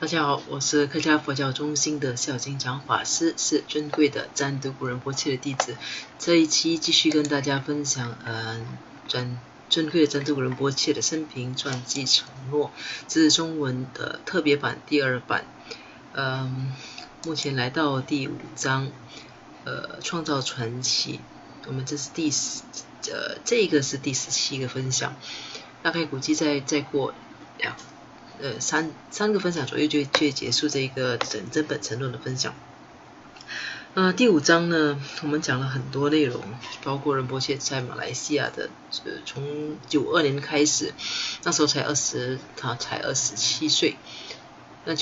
大家好，我是客家佛教中心的孝经长法师，是尊贵的占都古仁波切的弟子。这一期继续跟大家分享尊贵的占都古仁波切的生平传记承诺，这是中文的特别版第2版。目前来到第5章，创造传奇。我们这是这个是第17个分享，大概估计再过三个分享左右就结束这个整本承诺的分享。第5章呢，我们讲了很多内容，包括仁波切在马来西亚的，从92年开始，那时候他才27岁，那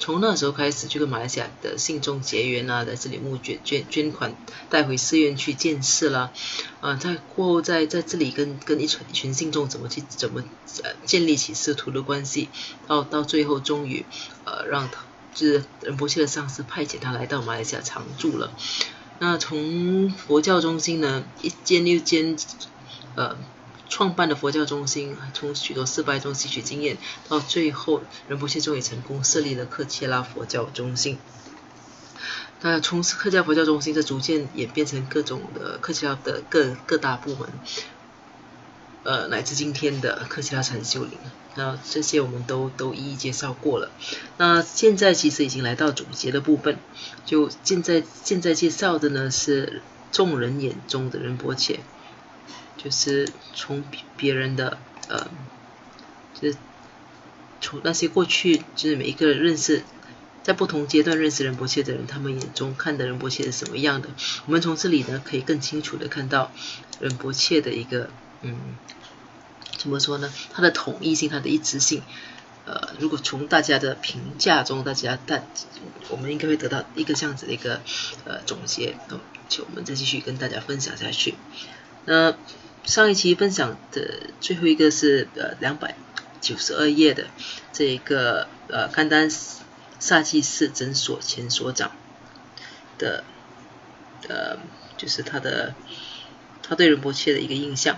从那时候开始就跟马来西亚的信众结缘啊，在这里募捐款带回寺院去建设啦，在过后在这里跟一群信众怎么建立起师徒的关系，到最后终于让就是仁波切的上司派遣他来到马来西亚常住了。那从佛教中心呢，一间又一间创办的佛教中心，从许多失败中吸取经验，到最后仁波切终于成功设立了克切拉佛教中心。那从客家佛教中心，这逐渐演变成各种的克切拉的各大部门，乃至今天的克切拉禅修林。那这些我们都一一介绍过了。那现在其实已经来到总结的部分，就现在介绍的呢是众人眼中的仁波切。就是从别人的就是从那些过去就是每一个认识在不同阶段认识仁波切的人，他们眼中看的仁波切是什么样的，我们从这里呢可以更清楚的看到仁波切的一个怎么说呢，它的统一性，它的一致性。如果从大家的评价中，我们应该会得到一个这样子的一个总结，就我们再继续跟大家分享下去。那上一期分享的最后一个是292页的这一个甘丹萨济寺诊所前所长的就是他对仁波切的一个印象。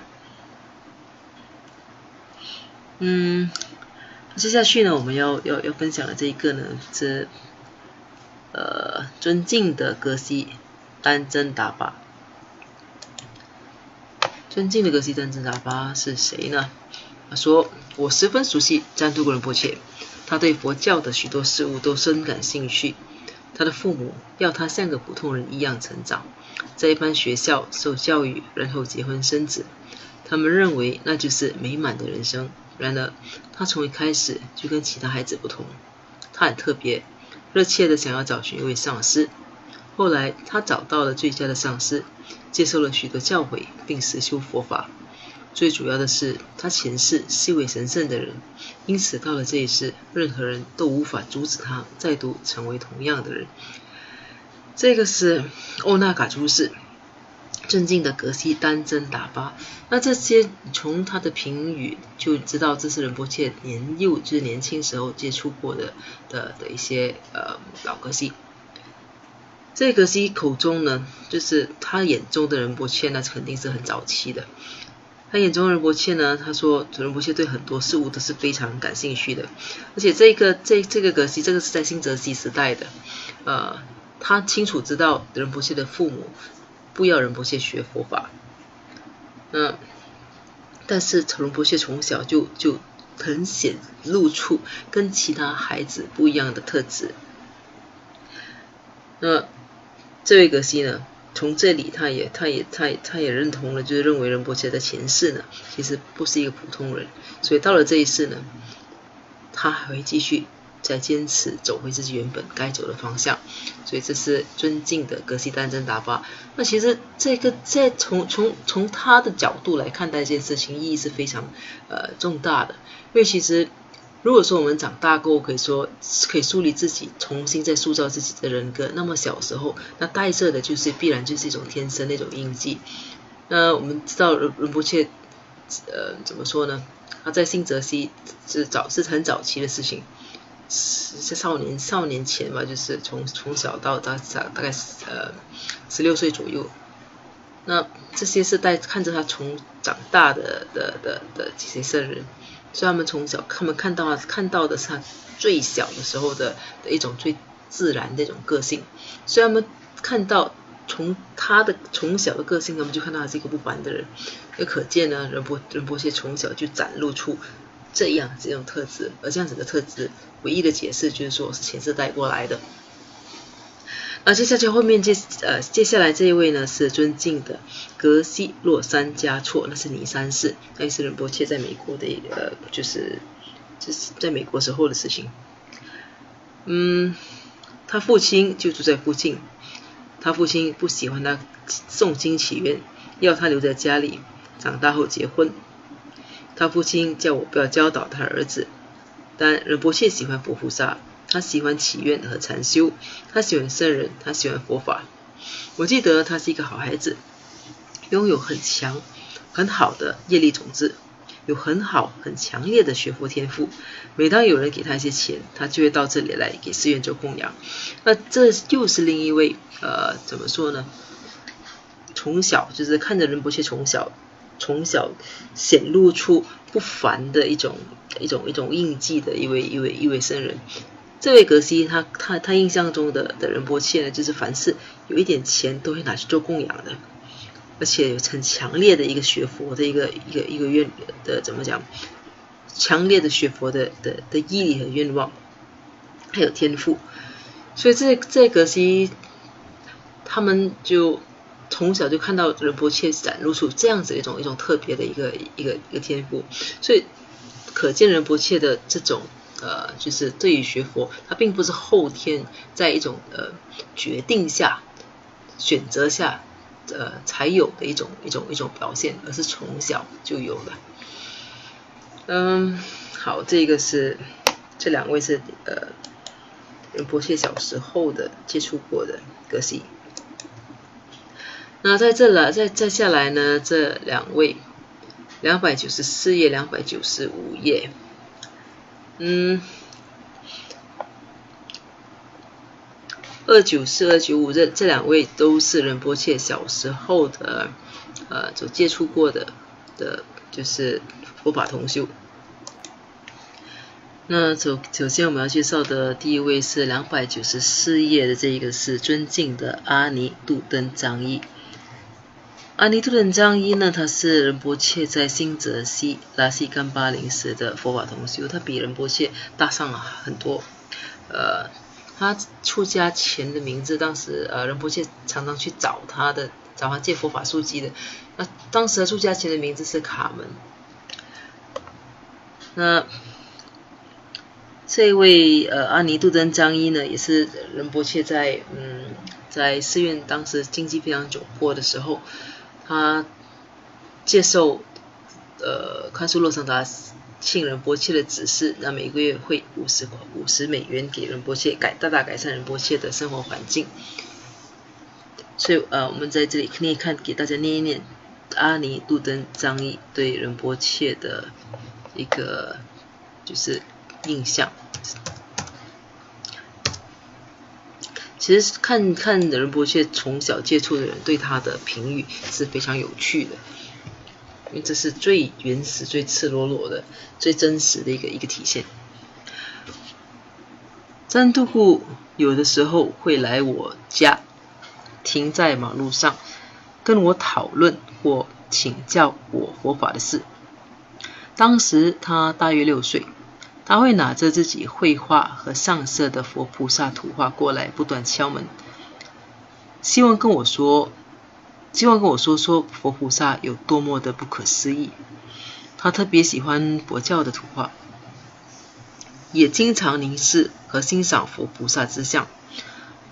接下去呢，我们要分享的这一个呢是尊敬的格西丹真达巴。尊敬的格西丹真达巴是谁呢？他说，我十分熟悉占都古仁波切，他对佛教的许多事物都深感兴趣。他的父母要他像个普通人一样成长，在一般学校受教育，然后结婚生子。他们认为那就是美满的人生。然而他从一开始就跟其他孩子不同，他很特别，热切的想要找寻一位上师。后来他找到了最佳的上师，接受了许多教诲，并实修佛法。最主要的是，他前世是一位神圣的人，因此到了这一世，任何人都无法阻止他再度成为同样的人。这个是欧那嘎珠寺尊敬的格西丹真达巴。那这些从他的评语就知道，这是仁波切就是年轻时候接触过的一些老格西。这个格西口中呢，就是他眼中的仁波切呢，肯定是很早期的。他眼中的仁波切呢，他说仁波切对很多事物都是非常感兴趣的，而且这个格西，这个是在新泽西时代的，他清楚知道仁波切的父母不要仁波切学佛法，但是仁波切从小就很显露出跟其他孩子不一样的特质。那这位格西呢，从这里他也认同了，就是认为仁波切在前世呢其实不是一个普通人，所以到了这一世呢，他还会继续再坚持走回自己原本该走的方向。所以这是尊敬的格西丹真达巴。那其实这个从他的角度来看待这件事情，意义是非常重大的。因为其实如果说我们长大过后可以树立自己，重新再塑造自己的人格，那么小时候那带着的必然就是一种天生那种印记。那我们知道仁波切怎么说呢，他在新泽西是很早期的事情，是少年前吧，就是从小到大概16岁左右。那这些是看着他从长大的这些圣人，所以他们从小他们看到的是他最小的时候的一种最自然的一种个性，所以他们看到从他的从小的个性，他们就看到他是一个不凡的人，也可见呢，仁波切从小就展露出这种特质，而这样子的特质，唯一的解释就是说是前世带过来的。接下来这一位呢是尊敬的格西洛山嘉措，那是尼三世，那也是仁波切在美国的就是在美国时候的事情。他父亲就住在附近，他父亲不喜欢他诵经祈愿，要他留在家里，长大后结婚。他父亲叫我不要教导他儿子，但仁波切喜欢佛菩萨，他喜欢祈愿和禅修，他喜欢圣人，他喜欢佛法。我记得他是一个好孩子，拥有很好的业力种子，有很强烈的学佛天赋。每当有人给他一些钱，他就会到这里来给寺院做供养。那这又是另一位怎么说呢？从小就是看着仁波切从小显露出不凡的一种印记的一位圣人。这位格西他印象中的仁波切呢，就是凡是有一点钱都会拿去做供养的，而且有很强烈的一个学佛的一个愿的怎么讲？强烈的学佛的毅力和愿望，还有天赋。所以这格西他们就从小就看到仁波切展露出这样子一种特别的一个天赋，所以可见仁波切的这种就是对于学佛，他并不是后天在一种决定下选择下才有的一种表现，而是从小就有了。好，这两位是仁波切小时候的接触过的格西。那再下来呢，这两位294页295页294、295这两位都是仁波切小时候的所接触过的就是佛法同修。那首先我们要介绍的第一位是294页的这一个是尊敬的阿尼杜登张一。阿尼杜登张一呢，他是仁波切在新泽西拉西干巴林时的佛法同修，他比仁波切大上了很多。他出家前的名字，当时仁波切常常去找他借佛法书籍的。那当时出家前的名字是卡门。那这位阿尼杜登张一呢，也是仁波切在寺院当时经济非常窘迫的时候，他接受堪苏洛桑达庆仁波切的指示，那每个月汇50美元给仁波切，大大改善仁波切的生活环境。所以我们在这里可以给大家念一念阿尼杜登张一对仁波切的一个就是印象。其实看仁波切从小接触的人对他的评语是非常有趣的，因为这是最原始、最赤裸裸的、最真实的一个体现。詹杜库有的时候会来我家，停在马路上，跟我讨论或请教我佛法的事。当时他大约6岁，他会拿着自己绘画和上色的佛菩萨图画过来，不断敲门，希望跟我说佛菩萨有多么的不可思议。他特别喜欢佛教的图画，也经常凝视和欣赏佛菩萨之像。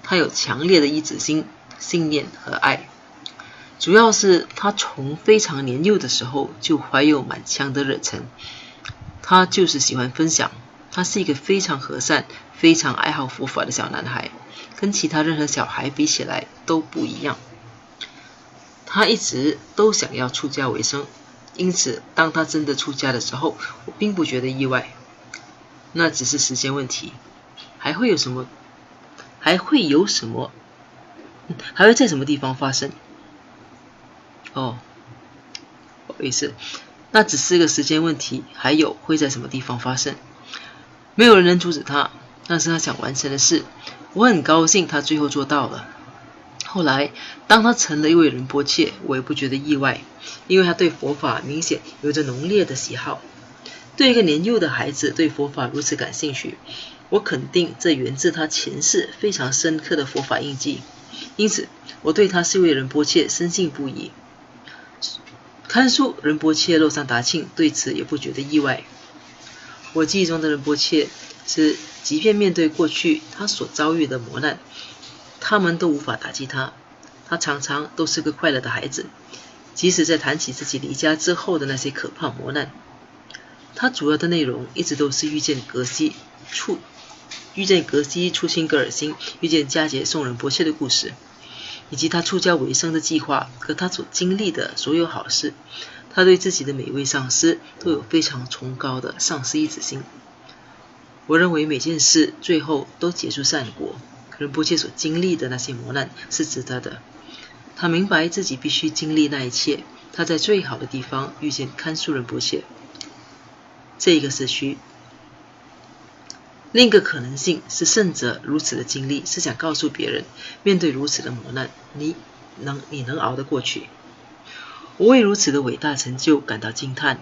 他有强烈的依止心、信念和爱，主要是他从非常年幼的时候就怀有满腔的热忱。他就是喜欢分享，他是一个非常和善、非常爱好佛法的小男孩，跟其他任何小孩比起来都不一样。他一直都想要出家为僧，因此当他真的出家的时候，我并不觉得意外，那只是时间问题。还会在什么地方发生？不好意思，那只是个时间问题，还有会在什么地方发生。没有人能阻止他，那是他想完成的事。我很高兴他最后做到了。后来，当他成了一位仁波切，我也不觉得意外，因为他对佛法明显有着浓烈的喜好。对一个年幼的孩子对佛法如此感兴趣，我肯定这源自他前世非常深刻的佛法印记。因此，我对他是一位仁波切深信不疑。看书仁波切洛桑达庆对此也不觉得意外。我记忆中的仁波切是，即便面对过去他所遭遇的磨难，他们都无法打击他。他常常都是个快乐的孩子，即使在谈起自己离家之后的那些可怕磨难。他主要的内容一直都是遇见格西出清格尔辛，遇见迦杰宋仁波切的故事，以及他出家为僧的计划和他所经历的所有好事。他对自己的每位上师都有非常崇高的上师依止心。我认为每件事最后都结出善果，仁波切所经历的那些磨难是值得的。他明白自己必须经历那一切，他在最好的地方遇见堪树仁波切。这一个时区，另一个可能性是圣者如此的经历是想告诉别人，面对如此的磨难，你能熬得过去。我为如此的伟大成就感到惊叹。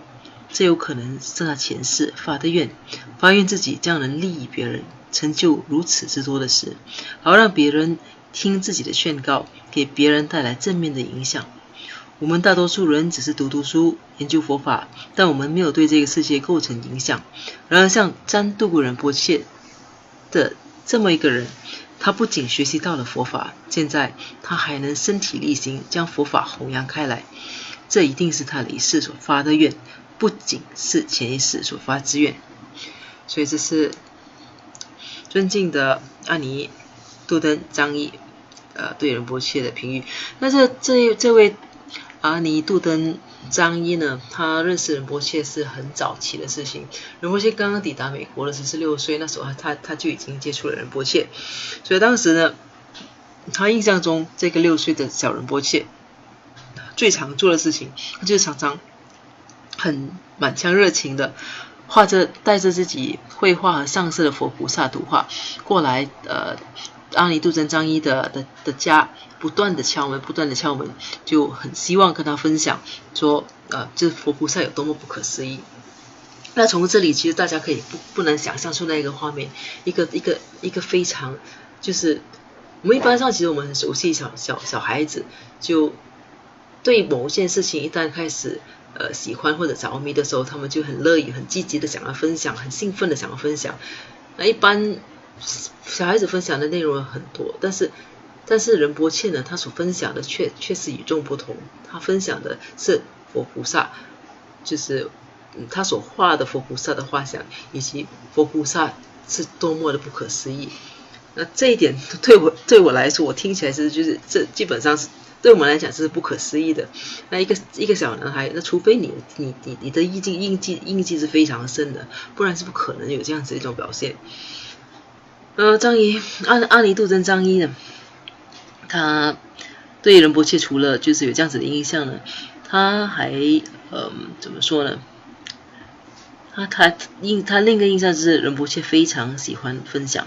这有可能是他前世发愿自己将能利益别人，成就如此之多的事，好让别人听自己的劝告，给别人带来正面的影响。我们大多数人只是读书研究佛法，但我们没有对这个世界构成影响。然而像詹杜古仁波切的这么一个人，他不仅学习到了佛法，现在他还能身体力行将佛法弘扬开来。这一定是他离世所发的愿，不仅是前一世所发之愿。所以这是尊敬的阿尼杜登张一对仁波切的评语。那这位阿尼杜登张一呢，他认识仁波切是很早期的事情。仁波切刚刚抵达美国的时16岁，那时候他就已经接触了仁波切，所以当时呢，他印象中这个6岁的小仁波切最常做的事情，他就是常常很满腔热情的带着自己绘画和上色的佛菩萨图画过来阿尼杜真张一的家，不断的敲门，就很希望跟他分享说这佛菩萨有多么不可思议。那从这里其实大家可以不难想象出那个画面，一个非常就是我们一般上其实我们很熟悉小孩子，就对某件事情一旦开始喜欢或者着迷的时候，他们就很乐意很积极的想要分享，很兴奋的想要分享。那一般小孩子分享的内容很多，但是仁波切呢，他所分享的却是与众不同。他分享的是佛菩萨，就是他所画的佛菩萨的画像，以及佛菩萨是多么的不可思议。那这一点对我来说，我听起来就是这基本上是对我们来讲是不可思议的。那一个小男孩，那除非你的印记是非常深的，不然是不可能有这样子一种表现。阿尼杜真张一呢，他对仁波切除了就是有这样子的印象呢，他还怎么说呢？他另一个印象就是仁波切非常喜欢分享，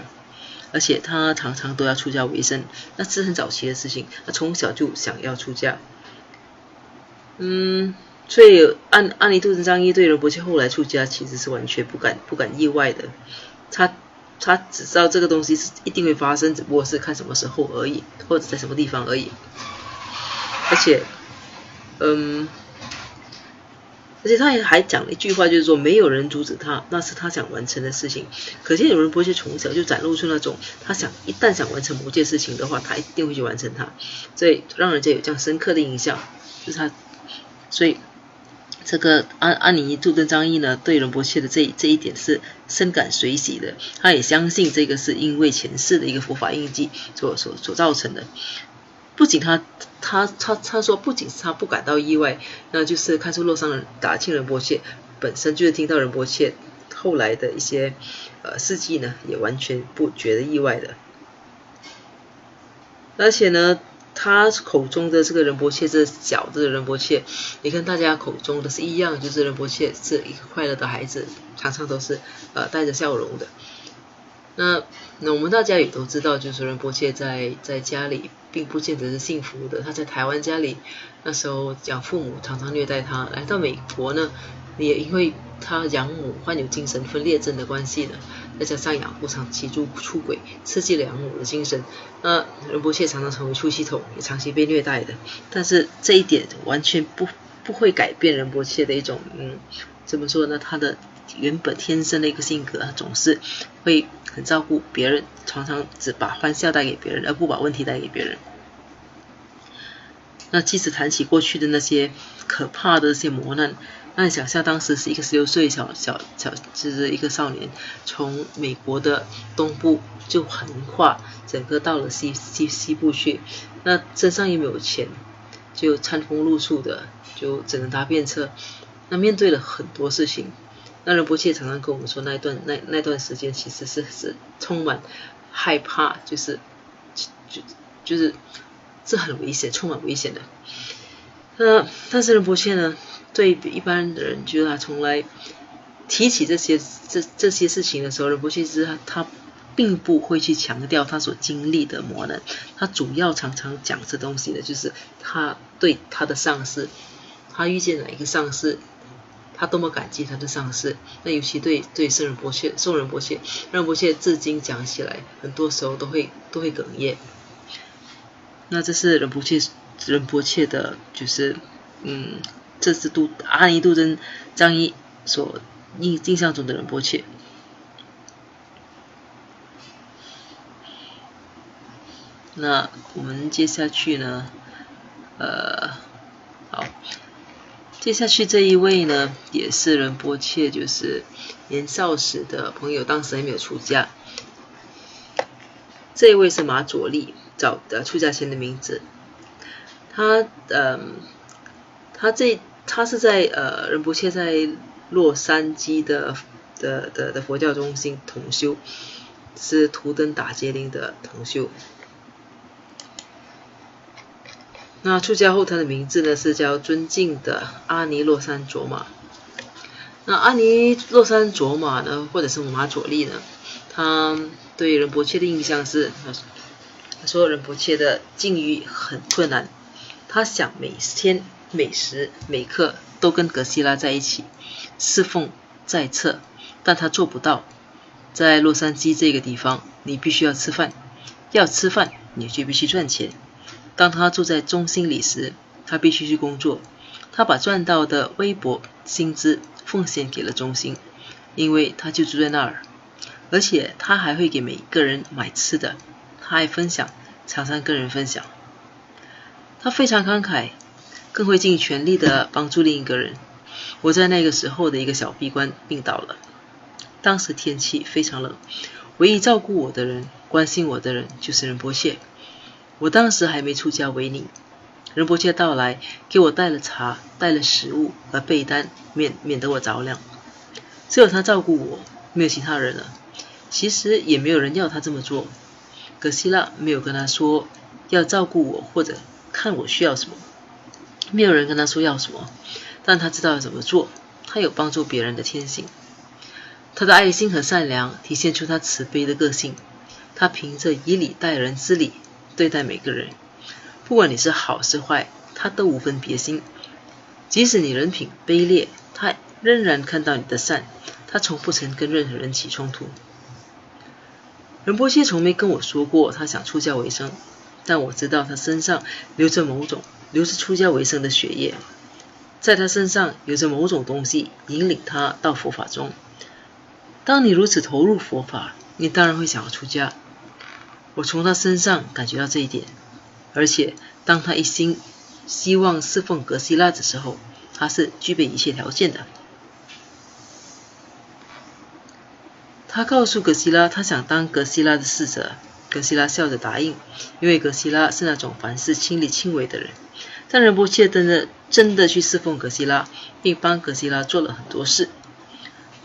而且他常常都要出家为僧，那是很早期的事情。他从小就想要出家，所以阿尼杜真张一对仁波切后来出家其实是完全不敢意外的。他只知道这个东西是一定会发生，只不过是看什么时候而已，或者在什么地方而已。而且他还讲了一句话，就是说没有人阻止他，那是他想完成的事情。可见有仁波切从小就展露出那种一旦想完成某件事情的话，他一定会去完成它，所以让人家有这样深刻的印象。就是他，所以这个阿尼杜真张一呢，对仁波切的这一点是深感随喜的。他也相信这个是因为前世的一个佛法印记所造成的。不仅他说，不仅是他不感到意外，那就是看出洛桑达庆仁波切本身就是听到仁波切后来的一些事迹呢，也完全不觉得意外的。而且呢，他口中的这个仁波切，这小的仁波切，也跟大家口中的是一样，就是仁波切是一个快乐的孩子，常常都是带着笑容的。那我们大家也都知道，就是仁波切在家里并不见得是幸福的。他在台湾家里，那时候养父母常常虐待他。来到美国呢，也因为他养母患有精神分裂症的关系呢，再加上养父长期出轨，刺激了养母的精神。那仁波切常常成为出气筒，也长期被虐待的。但是这一点完全不会改变仁波切的一种怎么说呢？他的原本天生的一个性格，他总是会很照顾别人，常常只把欢笑带给别人，而不把问题带给别人。那即使谈起过去的那些可怕的这些磨难，那你想象当时是一个16岁就是一个少年，从美国的东部就横跨整个到了西部去，那身上也没有钱，就餐风露宿的，就只能搭便车。那面对了很多事情，那仁波切常常跟我们说，那段时间其实是充满害怕，就是这很危险，充满危险的。但是仁波切呢，对一般的人，就是他从来提起这些事情的时候，仁波切他并不会去强调他所经历的磨难，他主要常常讲这东西的就是他对他的上司，他遇见哪一个上司，他多么感激他的上司。那尤其对宋仁波切至今讲起来，很多时候都会哽咽。那这是仁波切的，就是这是阿尼杜真张一所印象中的仁波切。那我们接下去呢，接下去这一位呢，也是仁波切就是年少时的朋友，当时还没有出家。这一位是马佐利，出家前的名字。他是在仁波切在洛杉矶的佛教中心同修，是图登打杰林的同修。那出家后，他的名字呢是叫尊敬的阿尼洛山卓玛。那阿尼洛山卓玛呢，或者是马佐利呢，他对仁波切的印象是，他说仁波切的境遇很困难，他想每天每时每刻都跟格西拉在一起，侍奉在侧，但他做不到。在洛杉矶这个地方，你必须要吃饭，要吃饭你就必须赚钱。当他住在中心里时，他必须去工作。他把赚到的微薄薪资奉献给了中心，因为他就住在那儿。而且他还会给每个人买吃的，他爱分享，常常跟人分享。他非常慷慨，更会尽全力的帮助另一个人。我在那个时候的一个小闭关病倒了，当时天气非常冷，唯一照顾我的人、关心我的人就是仁波切。我当时还没出家为尼，仁波切到来，给我带了茶，带了食物和被单，免得我着凉。只有他照顾我，没有其他人了。其实也没有人要他这么做。格西拉没有跟他说要照顾我或者看我需要什么，没有人跟他说要什么，但他知道要怎么做。他有帮助别人的天性。他的爱心和善良体现出他慈悲的个性。他凭着以礼待人之礼对待每个人，不管你是好是坏，他都无分别心。即使你人品卑劣，他仍然看到你的善。他从不曾跟任何人起冲突。仁波切从没跟我说过他想出家为僧，但我知道他身上流着出家为僧的血液，在他身上有着某种东西引领他到佛法中。当你如此投入佛法，你当然会想要出家。我从他身上感觉到这一点，而且当他一心希望侍奉格西拉的时候，他是具备一切条件的。他告诉格西拉，他想当格西拉的侍者。格西拉笑着答应，因为格西拉是那种凡事亲力亲为的人。但仁波切真的去侍奉格西拉，并帮格西拉做了很多事。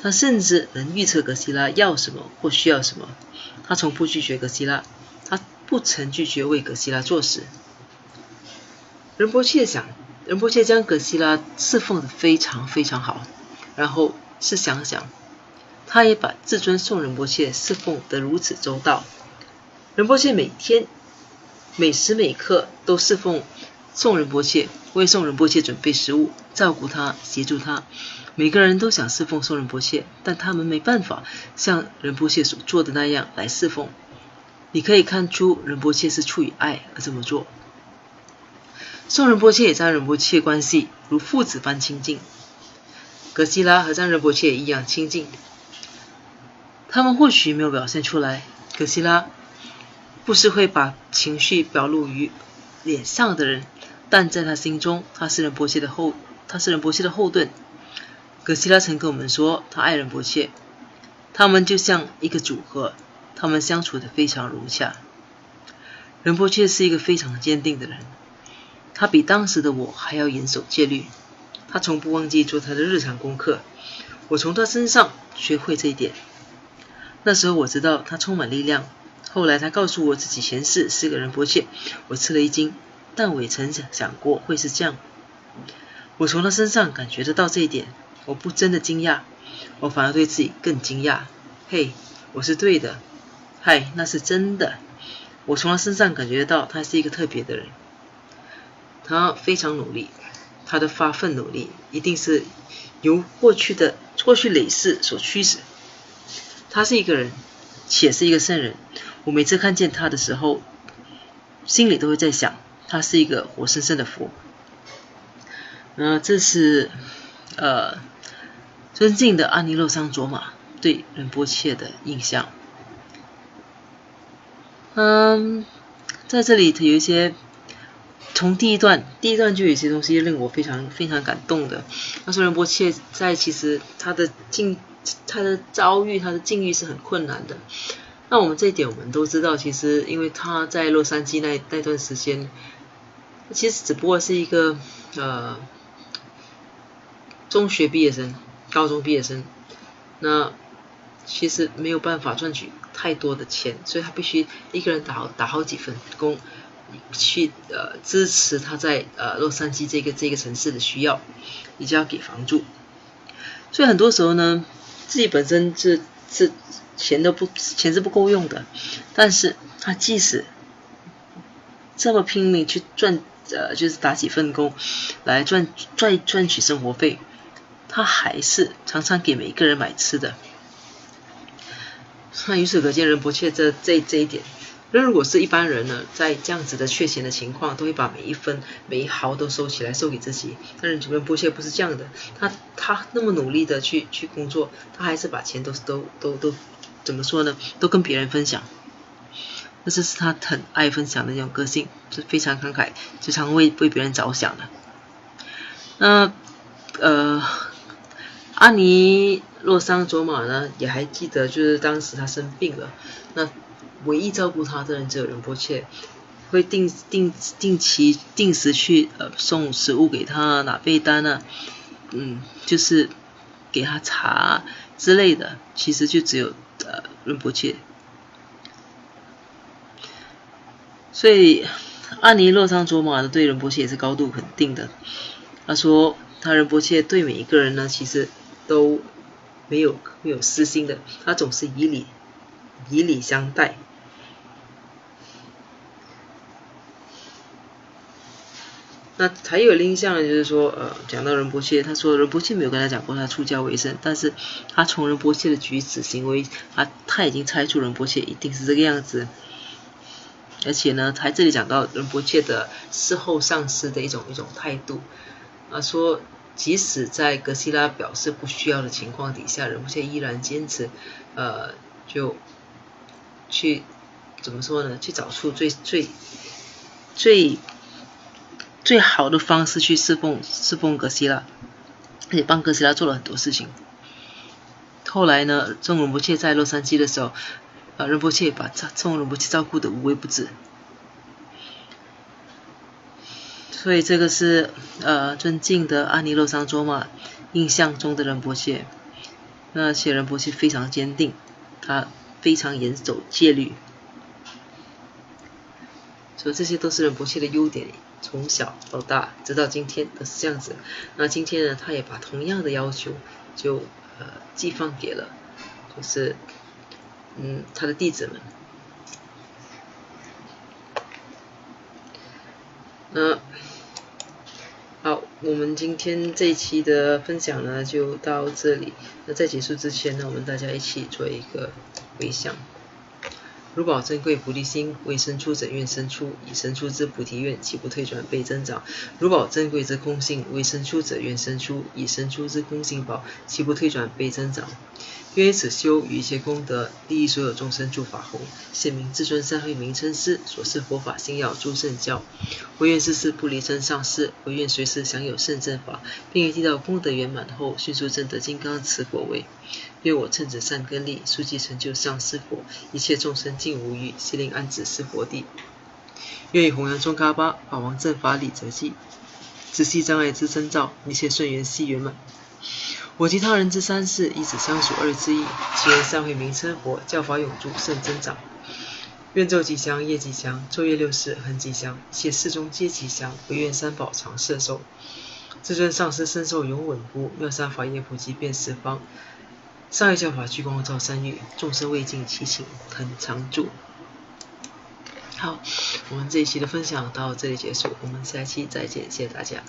他甚至能预测格西拉要什么或需要什么。他从不拒绝格西拉，他不曾拒绝为格西拉做事。仁波切将葛西拉侍奉得非常非常好，然后试想想，他也把至尊颂仁波切侍奉得如此周到。仁波切每天每时每刻都侍奉颂仁波切，为颂仁波切准备食物，照顾他，协助他。每个人都想侍奉颂仁波切，但他们没办法像仁波切所做的那样来侍奉。你可以看出仁波切是出于爱而这么做。颂仁波切也将仁波切关系如父子般亲近，葛西拉和将仁波切也一样亲近。他们或许没有表现出来，葛西拉不是会把情绪表露于脸上的人，但在他心中，他是仁波切的后盾。葛西拉曾跟我们说，他爱仁波切，他们就像一个组合，他们相处得非常融洽。仁波切是一个非常坚定的人，他比当时的我还要严守戒律，他从不忘记做他的日常功课，我从他身上学会这一点。那时候我知道他充满力量，后来他告诉我自己前世是个仁波切，我吃了一惊，但我也曾想过会是这样。我从他身上感觉得到这一点，我不真的惊讶，我反而对自己更惊讶。嘿，我是对的，嗨，那是真的。我从他身上感觉到他是一个特别的人，他非常努力，他的发奋努力一定是由过去累世所驱使。他是一个人，且是一个圣人。我每次看见他的时候，心里都会在想，他是一个活生生的佛。这是尊敬的阿尼洛桑卓玛对仁波切的印象。在这里有一些从第一段就有一些东西令我非常非常感动的。他说仁波切其实他的遭遇，他的境遇是很困难的。那我们这一点我们都知道，其实因为他在洛杉矶那段时间，其实只不过是一个中学毕业生、高中毕业生，那其实没有办法赚取太多的钱，所以他必须一个人打好几份工，去支持他在洛杉矶这个城市的需要，以及要给房住。所以很多时候呢，自己本身是钱是不够用的，但是他即使这么拼命去赚，就是打几份工来赚取生活费，他还是常常给每一个人买吃的。那由此可见，仁波切这一点。那如果是一般人呢，在这样子的缺钱的情况，都会把每一分每一毫都收起来，收给自己。但是仁波切不是这样的，他那么努力的去工作，他还是把钱都怎么说呢？都跟别人分享。那这是他很爱分享的那种个性，是非常慷慨，经常为别人着想的。那阿尼洛桑卓玛呢，也还记得，就是当时他生病了，那唯一照顾他的人只有仁波切，会定时去送食物给他，拿被单啊，就是给他茶之类的，其实就只有仁波切。所以阿尼洛桑卓玛对仁波切也是高度肯定的。他说他仁波切对每一个人呢，其实都没有私心的，他总是以礼相待。那还有另一项呢，就是说讲到仁波切，他说仁波切没有跟他讲过他出家为僧，但是他从仁波切的举止行为，他已经猜出仁波切一定是这个样子。而且呢，他这里讲到仁波切的事后上师的一种态度，说即使在格西拉表示不需要的情况底下，仁波切依然坚持，就去怎么说呢？去找出最好的方式去侍奉格西拉，而且帮格西拉做了很多事情。后来呢，宗仁波切在洛杉矶的时候，仁波切把宗仁波切照顾得无微不至。所以这个是尊敬的阿尼洛桑卓玛印象中的仁波切。那且仁波切非常坚定，他非常严守戒律。所以这些都是仁波切的优点，从小到大直到今天都是这样子。那今天呢，他也把同样的要求就寄放给了就是他的弟子们。好，我们今天这一期的分享呢就到这里。那在结束之前呢，我们大家一起做一个回向。如宝珍贵菩提心，为生出者愿生出，以生出之菩提愿，岂不退转倍增长？如宝珍贵之空性，为生出者愿生出，以生出之空性宝，岂不退转倍增长？愿以此修与一切功德，利益所有众生诸法后，现明至尊三慧名称师，所示佛法心要诸圣教。唯愿世世不离真上师，唯愿随时享有圣正法，并于地道功德圆满后，迅速证得金刚持果位。愿我趁着善根力，速即成就上师佛，一切众生尽无余，悉令安止是佛地。愿以弘扬中伽巴法王正法理则记，直系障碍之征兆，一切顺缘悉圆满。我及他人之三世，以此相属二之意，其愿善慧名称佛，教法永驻，圣增长。愿昼吉祥，夜吉祥，昼夜六时恒吉祥，一切事中皆吉祥。唯愿三宝常摄受，至尊上师身受永稳固，妙善法业普及遍十方。上一教法聚光照三域，众生未尽其情恒常住。好，我们这一期的分享到这里结束，我们下期再见，谢谢大家。